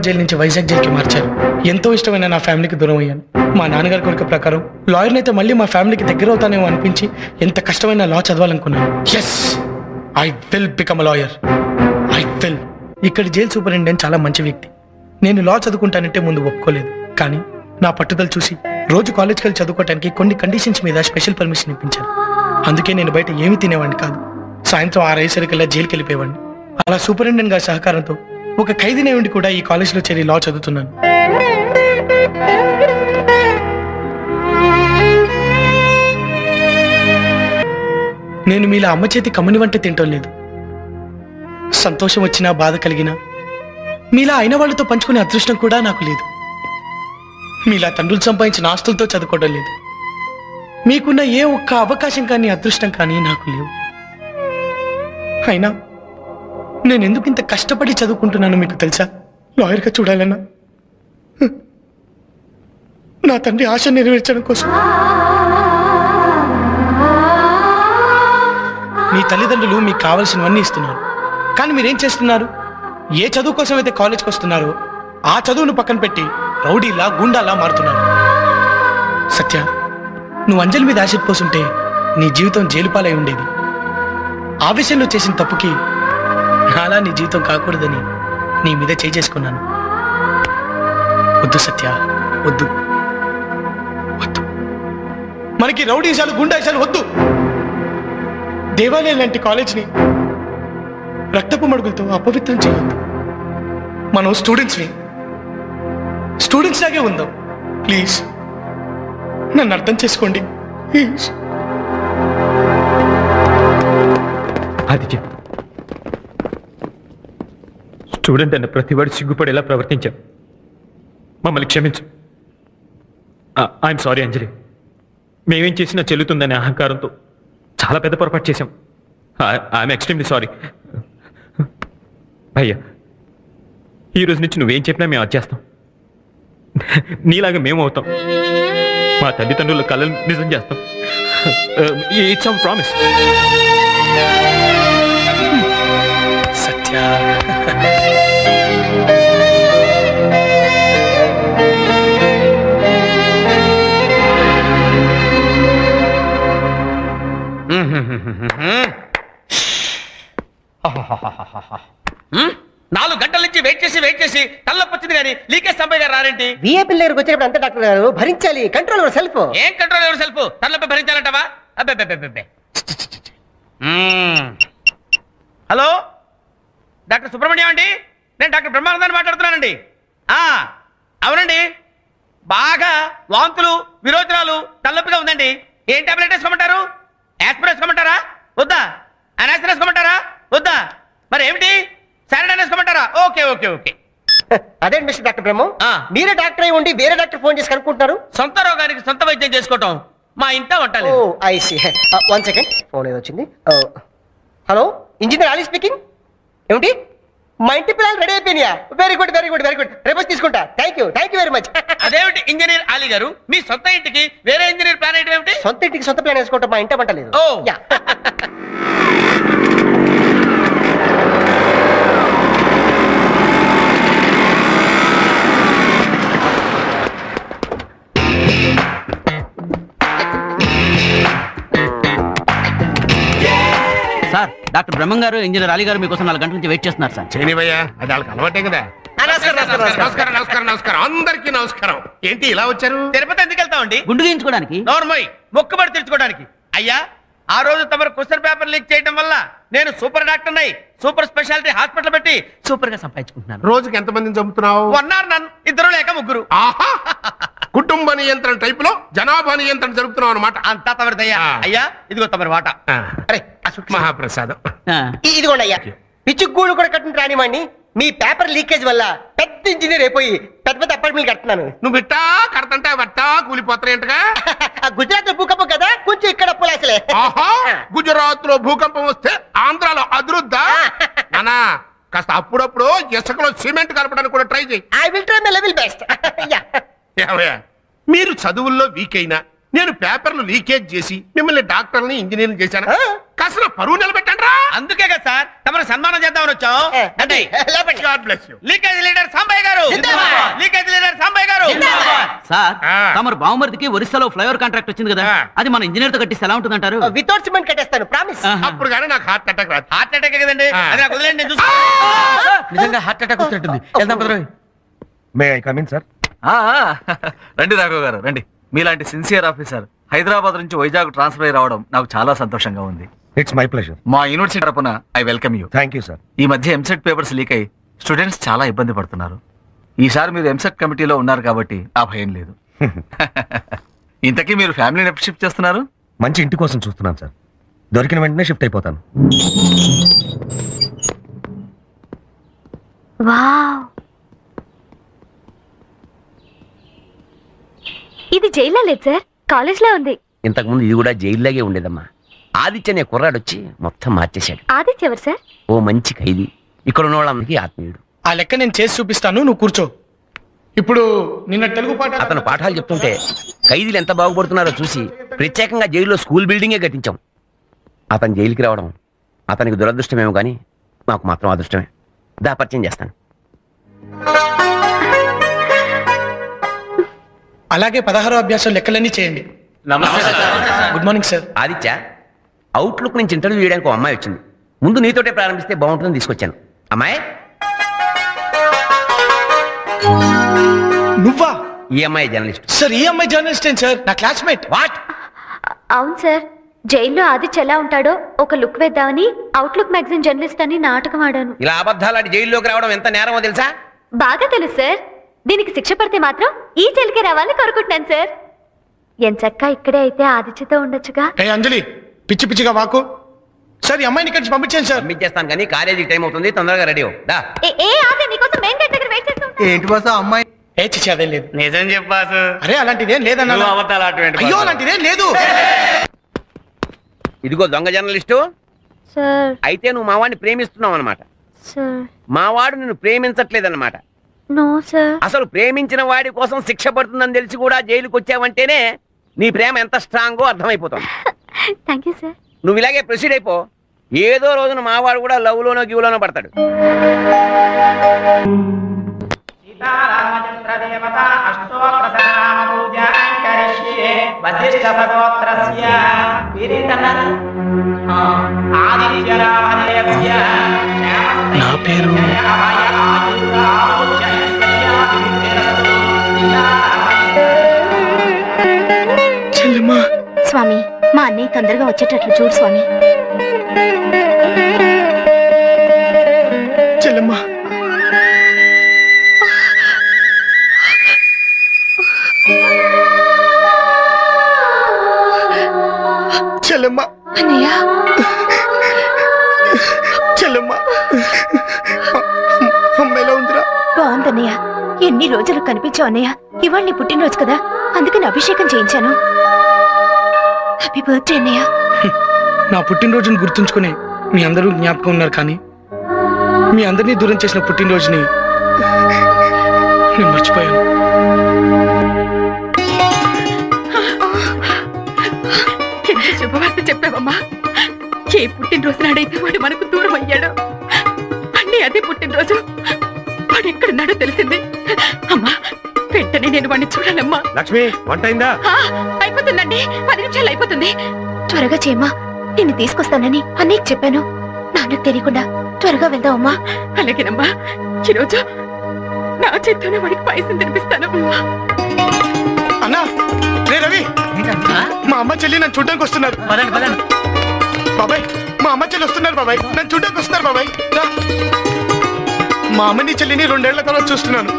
Jail నుంచి వైజాగ్ జైలుకి మార్చారు. ఎంతో ఇష్టమైన నా ఫ్యామిలీకి దూరం అయ్యాను. మా నాన్నగారి కోరిక ప్రకారం లాయర్ని అయితే మళ్ళీ మా ఫ్యామిలీకి దగ్గర అవుతానేమో అనిపించి ఎంత కష్టమైన లా చదవాలనుకున్నాను. Yes, I will become a lawyer. I will. ఇక్కడ జైలు సూపరింటెండెంట్ చాలా మంచి వ్యక్తి. నేను లా చదువుకుంటానంటే ముందు ఒప్పుకోలేదు, కానీ నా పట్టుదల చూసి రోజు కాలేజ్కి వెళ్ళి చదువుకోవడానికి కొన్ని కండిషన్స్ మీద స్పెషల్ పర్మిషన్ ఇప్పించారు. అందుకే నేను బయట ఏమీ తినేవాడిని కాదు. సాయంత్రం 6 అయ్యేసరికల్లా జైలుకి వెళ్ళిపోయేవాడిని. అలా సూపరింటెండెంట్ గారి సహకారంతో ఒక ఖైదీనే ఉండి కూడా ఈ కాలేజీలో చేరి లా చదువుతున్నాను. నేను మీలా అమ్మ చేతి కమ్మని వంట తింటం లేదు. సంతోషం వచ్చినా బాధ కలిగినా మీలా అయిన వాళ్ళతో పంచుకునే అదృష్టం కూడా నాకు లేదు. మీలా తండ్రులు సంపాదించిన ఆస్తులతో చదువుకోవడం లేదు. మీకున్న ఏ ఒక్క అవకాశం కానీ అదృష్టం కానీ నాకు లేవు. అయినా నేను ఎందుకు ఇంత కష్టపడి చదువుకుంటున్నానో మీకు తెలుసా? లాయర్గా చూడాలన్నా నా తండ్రి ఆశ నెరవేర్చడం కోసం. మీ తల్లిదండ్రులు మీకు కావలసినవన్నీ ఇస్తున్నారు, కానీ మీరేం చేస్తున్నారు? ఏ చదువు కోసం అయితే కాలేజ్కి వస్తున్నారో ఆ చదువును పక్కన పెట్టి రౌడీలా గుండాలా మారుతున్నారు. సత్య, నువ్వు అంజలి మీద ఆశ పోసుంటే నీ జీవితం జైలుపాలై ఉండేది. ఆవేశంలో చేసిన తప్పుకి అలా నీ జీవితం కాకూడదని నీ మీద చేసుకున్నాను. వద్దు సత్య, వద్దు వద్దు. మనకి రౌడీశాలు గుండాయిశాలు వద్దు. దేవాలయం లాంటి కాలేజ్ని రక్తపు మడుగులతో అపవిత్రం చేయొద్దు. మనం స్టూడెంట్స్ లాగే ఉందాం. ప్లీజ్ నన్ను అర్థం చేసుకోండి. ప్లీజ్. ఆదిత్య, స్టూడెంట్ అన్న ప్రతి వాడు సిగ్గుపడేలా ప్రవర్తించాం. మమ్మల్ని క్షమించు. ఐఎమ్ సారీ అంజలి. మేమేం చేసినా చెల్లుతుందనే అహంకారంతో చాలా పెద్ద పొరపాటు చేశాం. I'm extremely sorry. అయ్యా, ఈ రోజు నుంచి నువ్వేం చెప్పినా మేము అది చేస్తాం. నీలాగా మేము అవుతాం. మా తల్లిదండ్రుల కళలు నిజం చేస్తాం. It's our promise. సత్య, నాలుగు గంటల నుంచి వెయిట్ చేసి తల్లొప్పి వచ్చింది కానీ లీకేజ్ సంపై గారు రారేంటి? విఏపీ దగ్గరకు వచ్చినప్పుడు అంతే డాక్టర్ గారు భరించాలి. Control your self. ఏం కంట్రోల్ ఎవరు సెల్ఫ్? తల్లొప్పి భరించాలంటావా? అబ్బే. హలో, డాక్టర్ సుబ్రహ్మణ్యం అండి. నేను డాక్టర్ బ్రహ్మానందాన్ని మాట్లాడుతున్నానండి. అవునండి, బాగా వాంతులు విరోచనాలు తలనొప్పిగా ఉందండి. ఏం టాబ్లెట్ వేసుకోమంటారు? యాస్పిరిన్ వేసుకోమంటారా? వద్దా? అనాసిన్ వేసుకోమంటారా? వద్దా? మరి ఏమిటి? సారడాన్ వేసుకోమంటారా? ఓకే. అదే మిస్టర్ డాక్టర్ బ్రహ్మ, మీరే డాక్టర్ అయి ఉండి వేరే డాక్టర్ ఫోన్ చేసి కనుక్కుంటున్నారు. సొంత రోగానికి సొంత వైద్యం చేసుకోవటం మా ఇంట వంటలు. I see. 1 సెకండ్, ఫోన్ ఏదో వచ్చింది. Hello, engineer Ali speaking. ఏమిటి, మా ఇంటి పిల్లలు రెడీ అయిపోయినాయా? Very good. రేపు తీసుకుంటా. Thank you very much. అదేమిటి ఇంజనీర్ అలీ గారు, మీ సొంత ఇంటికి వేరే ఇంజనీర్ ప్లాన్ ఏంటి? ఏమిటి? సొంత ఇంటికి సొంత ప్లాన్ వేసుకోవటం మా ఇంట వంటలేదు. సార్, డాక్టర్ బ్రహ్మం గారు ఇంజనీర్ అలీ గారు మీకోసం 4 గంటల నుంచి వెయిట్ చేస్తున్నారు సార్. చేయనివయ్యా, అది వాళ్ళకి అలవాటే కదా. నమస్కారం. అందరికీ నమస్కారం. ఏంటి ఇలా వచ్చారు? తిరుపతి ఎందుకు వెళ్తామండి? గుండు గీయించుకోవడానికి. నోర్మోయ్, మొక్కుబడి తెచ్చుకోవడానికి. అయ్యా, ఆ రోజు తమరు క్వశ్చన్ పేపర్ లీక్ చేయడం వల్ల నేను సూపర్ డాక్టర్ నై సూపర్ స్పెషాలిటీ హాస్పిటల్ పెట్టి సూపర్ గా సంపాదించుకుంటున్నాను. రోజుకి ఎంతమందిని చంపుతున్నావు? 1 hour నన్ను, 2 లేక 3. కుటుంబ నియంత్రణ టైపులో జనాభా నియంత్రణ జరుపుతున్నావు అనమాట. అంతా తమరిదయ్యా. అయ్యా, ఇదిగో తమరి వాట. అరే మహాప్రసాదం. ఇదిగోండి అయ్యా. పిచ్చుగూడు కూడా కట్టిన రానివ్వండి. మీ పేపర్ లీకేజ్ వల్ల పెద్ద ఇంజనీర్ అయిపోయి పెద్ద అపార్ట్మెంట్ కడుతున్నాను. నువ్వు బిట్టా కడతంటే బట్టా కూలిపోతాయంటగా. గుజరాత్ లో భూకంపం కదా, కొంచెం ఇక్కడ అప్పులేసలే. గుజరాత్ లో భూకంపం వస్తే ఆంధ్రాలో అదురుద్దా? నానా, కాస్త అప్పుడప్పుడు ఇసుకలో సిమెంట్ కలపడానికి కూడా ట్రై చేయి. I will try my level best. మీరు చదువుల్లో వీక్ అయినా నేను పేపర్లు లీకేజ్ చేసి మిమ్మల్ని డాక్టర్ని ఇంజనీరింగ్ చేశాను. కాస్త పరువు నిలబెట్టండి రా. అందుకే కదా సార్ తమరు సన్మానం చేద్దామని వచ్చాం. లీకేజ్ లీడర్ సాంబయ్య గారు. సార్ ఆ. తమరు బావమరిదికి ఒరిస్సాలో ఫ్లైఓవర్ కాంట్రాక్ట్ వచ్చింది కదా ఆ. అది మన ఇంజనీర్ తో కట్టిస్తే ఎలా ఉంటుందంటారు? వితౌట్ సిమెంట్ కట్టేస్తాను ప్రామిస్. అప్పుడు కానీ నాకు హార్ట్ అటాక్ రాదు. హార్ట్ అటాక్ కదండి ఆ. అది నాకు వదిలేండి, నేను చూస్తా. నిజంగా హార్ట్ అటాక్ వచ్చినట్టుంది. వెళ్దాం పదరోయ్. May I come in sir? రండి రాఘవ్ గారు రండి. మీలాంటి సిన్సియర్ ఆఫీసర్ హైదరాబాద్ నుంచి వైజాగ్ ట్రాన్స్ఫర్ అయి రావడం నాకు చాలా సంతోషంగా ఉంది. It's my pleasure. మా యూనివర్సిటీ తరపున I welcome you. Thank you sir. ఈ మధ్య ఎంసెట్ పేపర్స్ లీక్ అయి స్టూడెంట్స్ చాలా ఇబ్బంది పడుతున్నారు. ఈసారి మీరు ఎంసెట్ కమిటీలో ఉన్నారు కాబట్టి ఆ భయం లేదు. ఇంతకీ మీరు ఫ్యామిలీని ఎప్పుడు షిఫ్ట్ చేస్తున్నారు? మంచి ఇంటి కోసం చూస్తున్నాను సార్. దొరికిన వెంటనే షిఫ్ట్ అయిపోతాను. వావ్, ఇది జైల్లో లేదు సార్, కాలేజ్ లో ఉంది. ఇంతకుముందు ఇది కూడా జైల్లాగే ఉండేదమ్మా. ఆదిత్య అనే కుర్రాడొచ్చి మొత్తం మార్చేశాడు. ఆదిత్య ఎవరు సార్? ఓ మంచి ఖైదీ, ఇక్కడ ఉన్న వాళ్ళందరికీ ఆత్మీయుడు. ఆ లెక్క నేను చేసి చూపిస్తాను, నువ్వు కూర్చో. ఇప్పుడు నిన్న తెలుగు పాట అతను పాఠాలు చెప్తుంటే ఖైదీలు ఎంత బాగుపడుతున్నారో చూసి ప్రత్యేకంగా జైల్లో స్కూల్ బిల్డింగే కట్టించాం. అతను జైలుకి రావడం అతనికి దురదృష్టమేమో కానీ మాకు మాత్రం అదృష్టమే. దా పరిచయం చేస్తాను. అలాగే 16వ అభ్యాసం లెక్కలన్నీ చేయండి. Good morning sir. Aditya, outlook నుంచి ఇంటర్వ్యూ చేయడానికి ఒక అమ్మాయి వచ్చింది. ముందు నీతోటే ప్రారంభిస్తే బాగుంటుందని తీసుకొచ్చాను. అమ్మాయి, నువ్వా? ఈ అమ్మాయి జర్నలిస్ట్. సార్ ఈ అమ్మాయి జర్నలిస్ట్ ఏంటి సార్? నా క్లాస్మేట్. వాట్? అవును సార్, జైల్లో ఆదిత్య ఎలా ఉంటాడో ఒక లుక్ వేద్దామని అవుట్లుక్ మ్యాగజైన్ జర్నలిస్ట్ అని నాటకం ఆడాను. ఇలా అబద్ధాలాడి జైల్లోకి రావడం ఎంత నేరమో తెలుసా? బాగా తెలుసు సార్. దీనికి శిక్ష పడితే మాత్రం ఈ జైలుకే రావాలని కోరుకుంటున్నాను సార్. ఎంచక్కా ఇక్కడే అయితే ఆదిత్యతో ఉండొచ్చుగా. ఏ అంజలి, పిచ్చి పిచ్చిగా వాకు. సార్ ఈ అమ్మాయిని ఇక్కడి నుంచి పంపించాను సార్. పంపించేస్తాను కానీ కాలేజీకి టైం అవుతుంది, తొందరగా రెడీ అవ్వు. దా. ఏ ఆది, నీకోసం మెయిన్ గేట్ దగ్గర వెయిట్ చేస్తూ ఉంటాను. ఏంటి బాసు అమ్మాయి? ఏ చిచ్చి అదేం లేదు. నిజం చెప్పాసు. అరే అలాంటిదేం లేదన్నా. అబద్ధాలు ఆడటం అయ్యో అలాంటిదేం లేదు. ఇదిగో దొంగ జర్నలిస్టు. సార్ అయితే నువ్వు మావాడిని ప్రేమిస్తున్నావు అనమాట. సార్ మావాడు నిన్ను ప్రేమించట్లేదన్నమాట. No sir. అసలు ప్రేమించిన వాడి కోసం శిక్ష పడుతుందని తెలిసి కూడా జైలుకి వచ్చావంటేనే నీ ప్రేమ ఎంత స్ట్రాంగో అర్థమైపోతుంది. Thank you sir. నువ్వు ఇలాగే ప్రొసీడ్ అయిపో. ఏదో రోజున మావాడు కూడా లవ్ లోనో గివ్లోనో పడతాడు. నా పేరు చెల్లెమ్మా. స్వామి, మా అన్నయ్య తొందరగా వచ్చేటట్లు చూడు స్వామి. చెల్లెమ్మా. చెల్లెమ్మా. అన్నయ్య, చెల్లెమ్మా. అమ్మ ఎలా ఉందిరా? బాగుందన్నయ్య. ఎన్ని రోజులు కనిపించావు అన్నయ్య. ఇవాళ నీ పుట్టినరోజు కదా, అందుకని అభిషేకం చేయించాను. హ్యాపీ బర్త్డే అన్నయ్య. నా పుట్టినరోజుని గుర్తుంచుకుని మీ అందరూ జ్ఞాపకం ఉన్నారు, కానీ మీ అందరినీ దూరం చేసిన పుట్టినరోజుని నేను మర్చిపోయాను. ఎంత శుభవార్త చెప్పావమ్మా. ఏ పుట్టినరోజు నాడైతే వాడు మనకు దూరం అయ్యాడో, అన్నీ అదే పుట్టినరోజు. వాడు ఎక్కడున్నాడో తెలిసింది. అమ్మా, వెంటనే నేను వాడిని చూడాలమ్మా. లక్ష్మి, వంట అయిందా? అయిపోతుందండి, 10 నిమిషాలు అయిపోతుంది. త్వరగా చేయమ్మా. నిన్ను తీసుకొస్తానని అన్నయ్యకి చెప్పాను. నాన్నకు తెలియకుండా త్వరగా వెళ్దామమ్మా. అలాగేనమ్మా. ఈరోజు నా చేత్తోనే వాడికి పాయసం తినిపిస్తాను. అన్నా, రే రవి, మా అమ్మ చెల్లి నన్ను చూడడానికి వస్తున్నారు. బాబాయ్, మా అమ్మ చెల్లి వస్తున్నారు బాబాయ్. నన్ను చూడడానికి వస్తున్నారు బాబాయ్. రా. మా అమ్మని చెల్లిని 2 ఏళ్ల తర్వాత చూస్తున్నాను.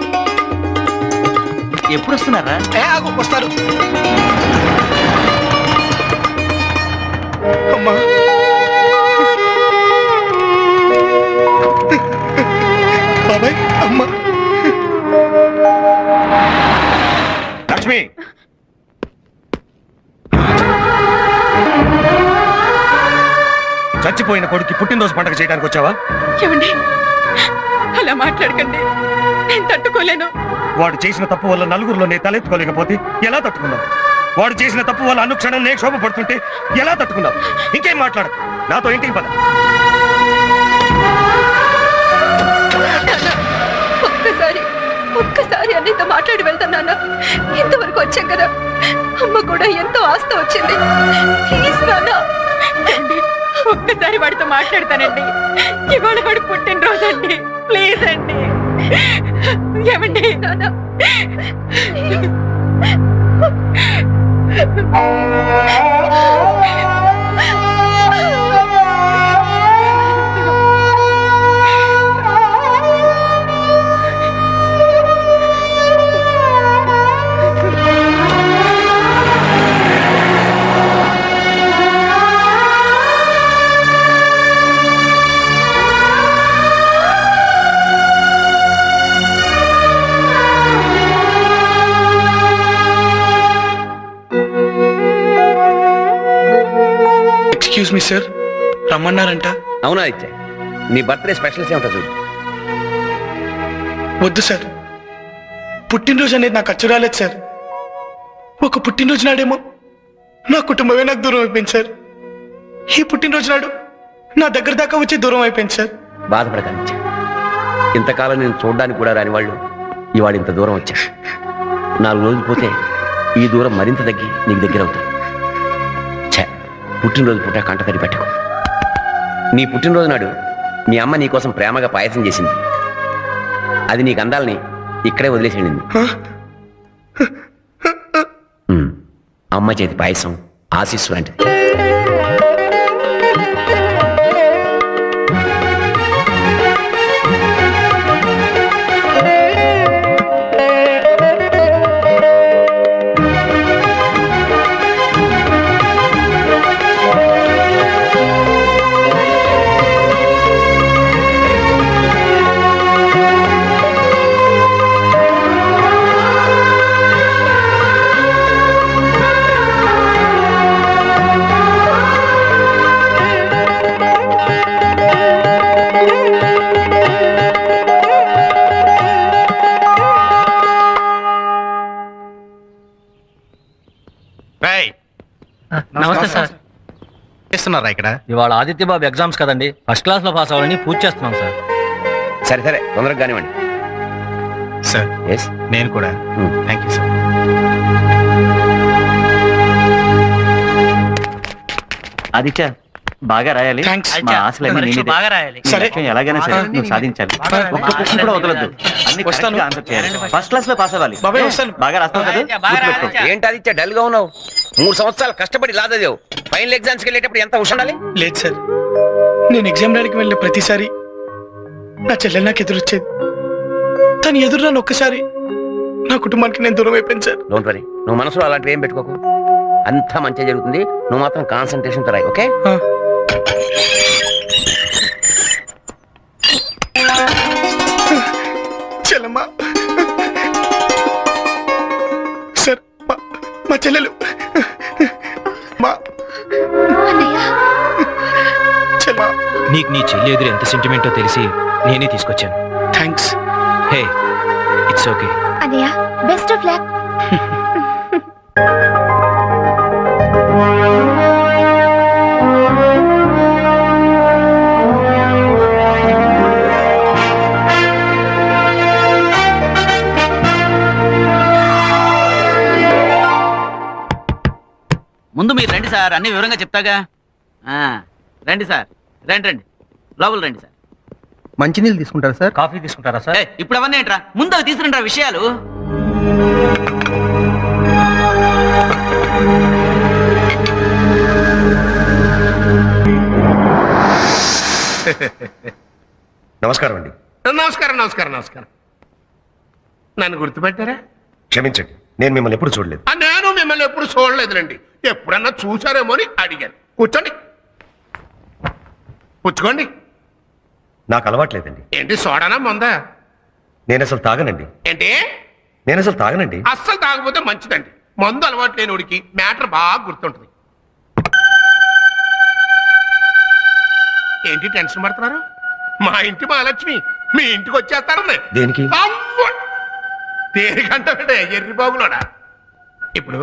ఎప్పుడు వస్తున్నారా? వస్తారు. అమ్మా, బాబాయ్, అమ్మ. లక్ష్మి, చచ్చిపోయిన కొడుకు పుట్టినరోజు పండుగ చేయడానికి వచ్చావా? ఏమండి, అలా మాట్లాడకండి. నేను తట్టుకోలేను. వాడు చేసిన తప్పు వల్ల నలుగురిలో నేను తలెత్తుకోలేకపోతే ఎలా తట్టుకున్నావు? వాడు చేసిన తప్పు వల్ల అనుక్షణం నేను శోభ పడుతుంటే ఎలా తట్టుకున్నావు? ఇంకేం మాట్లాడు, నాతో ఇంటికి పద. ఒక్కసారి ఒక్కసారి అన్నయ్యతో మాట్లాడి వెళ్తాను నాన్న. ఇంతవరకు వచ్చాం కదా, అమ్మ కూడా ఎంతో ఆస్త వచ్చింది. ప్లీజ్ నాన్న, ఒక్కసారి వాడితో మాట్లాడతానండి. ఇవాళ వాడు పుట్టినరోజు అండి. ప్లీజ్ అండి. ఏమండి నాన్న, ఎక్స్క్యూజ్ మీ సార్, రమ్మన్నారంట. అవునా ఇచ్చే, నీ బర్త్డే స్పెషల్స్ ఏమిటో చూడు. వద్దు సార్, పుట్టినరోజు అనేది నాకు అచ్చు రాలేదు సార్. ఒక పుట్టినరోజు నాడేమో నా కుటుంబమే నాకు దూరం అయిపోయింది సార్. ఈ పుట్టినరోజు నాడు నా దగ్గర దాకా వచ్చి దూరం అయిపోయింది సార్. బాధపడకండి, ఇంతకాలం నేను చూడడానికి కూడా రాని వాళ్ళు ఇవాళ ఇంత దూరం వచ్చారు. 4 రోజులు పోతే ఈ దూరం మరింత తగ్గి నీకు దగ్గర అవుతుంది. పుట్టినరోజు పూట కంట తడి పెట్టకు. నీ పుట్టినరోజు నాడు మీ అమ్మ నీకోసం ప్రేమగా పాయసం చేసింది. అది నీకు అందాలని ఇక్కడే వదిలేసి వెళ్ళింది. అమ్మ చేతి పాయసం ఆశీస్సు లాంటిది. నమస్తే సార్. చేస్తున్నారా ఇక్కడ? ఇవాళ ఆదిత్య బాబు ఎగ్జామ్స్ కదండి, ఫస్ట్ క్లాస్ లో పాస్ అవ్వాలని పూజ చేస్తున్నాం సార్. సరే సరే, తొందరగా కానివ్వండి సార్. ఎస్, నేను కూడా. Thank you sir. ఆదిత్య బాగా రాయాలి. మా ఆశలన్నీ నీదే. బాగా రాయాలి. నీ లక్ష్యం ఎలాగైనా సరే నువ్వు సాధించాలి. ఒక్క క్వశ్చన్ కూడా వదలొద్దు. అన్ని కరెక్ట్ గా ఆన్సర్ చేయాలి. ఫస్ట్ క్లాస్ లో పాస్ అవ్వాలి. బాగా రాస్తావు కదా, గుర్తుపెట్టుకో. ఏంటి ఆదిత్య డల్ గా ఉన్నావు? 3 సంవత్సరాలు కష్టపడి లాదదేవు. ఫైనల్ ఎగ్జామ్స్కి వెళ్ళేటప్పుడు ఎంత ఉండాలి? లేదు సార్, నేను ఎగ్జామ్ రాయడానికి వెళ్ళిన ప్రతిసారి నా చెల్లెలు నాకు ఎదురొచ్చేది. తను ఎదురు నన్ను ఒక్కసారి నా కుటుంబానికి నేను దూరం అయిపోయింది సార్. డోంట్ వరీ, నువ్వు మనసులో అలాంటివి ఏం పెట్టుకోకు. అంతా మంచిగా జరుగుతుంది. నువ్వు మాత్రం కాన్సన్ట్రేషన్ తో రాయి, ఓకే? చెల్లమ్మా సార్, మా చెల్లెలు నీకు నీ చెల్లి ఎదురు ఎంత సెంటిమెంటో తెలిసి నేనే తీసుకొచ్చాను. థ్యాంక్స్. Hey, it's okay. అన్నయ్య, బెస్ట్ ఆఫ్ లక్. ముందు మీరు రండి సార్, అన్ని వివరంగా చెప్తాగా. రండి సార్, రండి రండి, లోపల రండి సార్. మంచినీళ్ళు తీసుకుంటారా సార్? కాఫీ తీసుకుంటారా సార్? ఇప్పుడు అవన్నీ ఏంట్రా, ముందు అవి తీసుకురండి విషయాలు. నమస్కారం అండి. నమస్కారం నమస్కారం నమస్కారం. నన్ను గుర్తుపెట్టారా? క్షమించండి, నేను మిమ్మల్ని ఎప్పుడు చూడలేదు. నేను మిమ్మల్ని ఎప్పుడు చూడలేదులేండి. ఎప్పుడన్నా చూసారేమో అని అడిగాను. కూర్చోండి, పుచ్చుకోండి. నాకు అలవాట్లేదండి. ఏంటి, సోడానా మందా? నేను అసలు తాగనండి. ఏంటి? నేను అసలు తాగనండి. అస్సలు తాగకపోతే మంచిదండి. మందు అలవాటు లేని ఉడికి మ్యాటర్ బాగా గుర్తుంటుంది. ఏంటి టెన్షన్ పడుతున్నారు? మా ఇంటి మహాలక్ష్మి మీ ఇంటికి వచ్చేస్తారని. దేనికి? దేనికంటే ఎర్రి బాబులోడా. ఇప్పుడు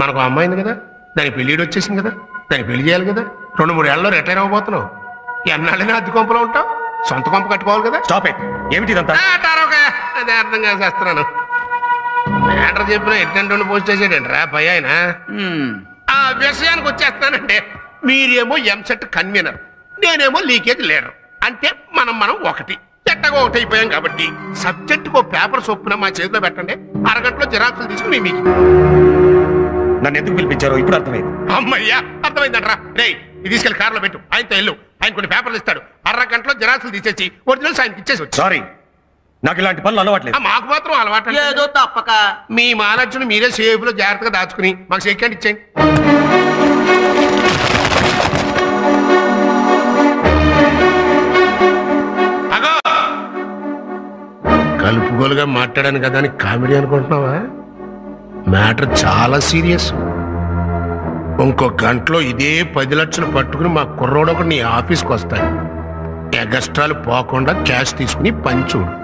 మనకు అమ్మాయింది కదా, దాని పెళ్ళిడు వచ్చేసింది కదా, దాన్ని పెళ్లి చేయాలి కదా. 2-3 ఏళ్ళలో రిటైర్ అవ్వబోతున్నావు. ఎన్నాళ్ళైనా అద్దె కొంపలో ఉంటావు, సొంత కొంప కట్టుకోవాలి కదా. Stop it. ఏమిటి ఇదంతా? అదే అర్థం కాదు చేస్తున్నాను. మ్యాటర్ చెప్పిన ఎట్టంటే పోస్ట్ చేసాడంట్రా పై ఆయన. ఆ విషయానికి వచ్చేస్తానండి. మీరేమో ఎంసెట్ కన్వీనర్, నేనేమో లీకేజ్ లీడర్. అంటే మనం ఒకటి చెట్టగా ఒకటి అయిపోయాం కాబట్టి సబ్జెక్టుకు పేపర్ చొప్పున మా చేతిలో పెట్టండి. అరగంటలో జిరాక్సులు తీసుకుని మీకు. నన్ను ఎందుకు పిలిపించారో ఇప్పుడు అర్థమైంది. అమ్మయ్యా అర్థమైందంట్రా. రే ఇది తీసుకెళ్లి కార్లో పెట్టు, ఆయనతో వెళ్ళు. ఆయన కొన్ని పేపర్లు ఇస్తాడు. అరగంటలో జిరాక్సులు తీసేసి ఒరిజినల్స్ ఆయనకి ఇచ్చేసి వచ్చి. సారీ, నాకు ఇలాంటి పనులు అలవాట్లేదు. మాకు మాత్రం అలవాటు ఏదో తప్పక. మీ మహాలక్ష్మిని మీరే సేఫ్ లో జాగ్రత్తగా దాచుకుని మాకు సెకండ్ ఇచ్చేయండి. కలుపుగోలుగా మాట్లాడాను కదా అని కామెడీ అనుకుంటున్నావా? మ్యాటర్ చాలా సీరియస్. ఇంకో గంటలో ఇదే 10 లక్షలు పట్టుకుని మా కుర్రోడు ఒకటి నీ ఆఫీస్కి వస్తాడు. ఎగస్ట్రాలు పోకుండా క్యాష్ తీసుకుని పంచూడు.